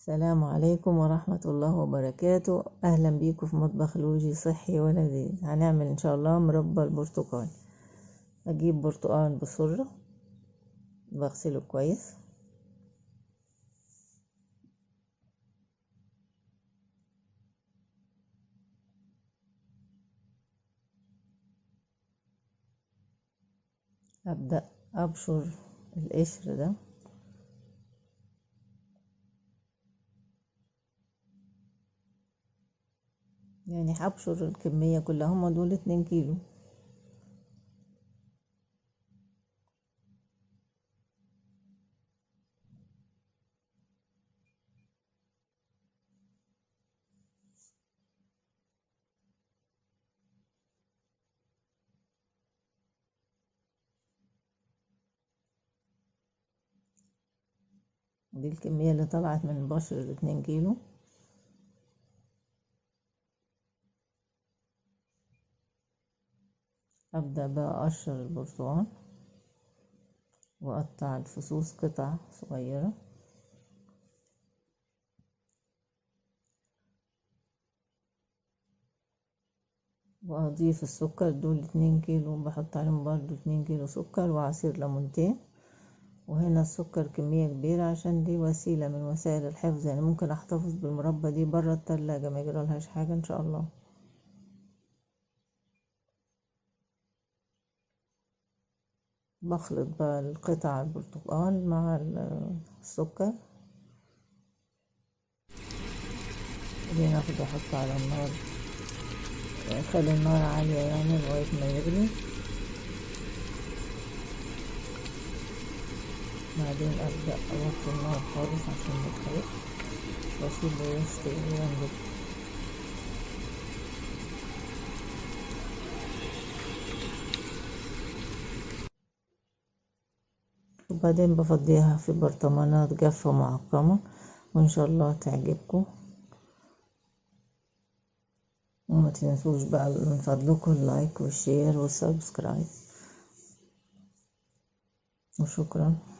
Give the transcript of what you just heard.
السلام عليكم ورحمة الله وبركاته. أهلا بيكم في مطبخ لوجي صحي ولذيذ. هنعمل إن شاء الله مربى البرتقال. أجيب برتقال بسرة، بغسله كويس، أبدأ أبشر القشر ده، يعني هبشر الكمية كلها، هما دول 2 كيلو. دي الكمية اللي طلعت من بشر 2 كيلو. أبدأ بقى أقشر البرتقال وأقطع الفصوص قطع صغيرة، وأضيف السكر. دول 2 كيلو، بحط عليهم برضو 2 كيلو سكر وعصير ليمونتين. وهنا السكر كمية كبيرة عشان دي وسيلة من وسائل الحفظ، يعني ممكن احتفظ بالمربى دي برا التلاجة ما يجرالهاش حاجة ان شاء الله. بخلط بقى القطع البرتقال مع السكر، وبعدين اخده احطه على النار، اخلي النار عالية يعني لغاية ما يغلي. بعدين ابدأ اوطي النار خالص عشان ميتحرقش، واسيبه يستوي وينضج. وبعدين بفضيها في برطمانات جافة معقمة، وان شاء الله تعجبكم. وما تنسوش بقى من فضلكم اللايك والشير والسبسكرايب، وشكرا.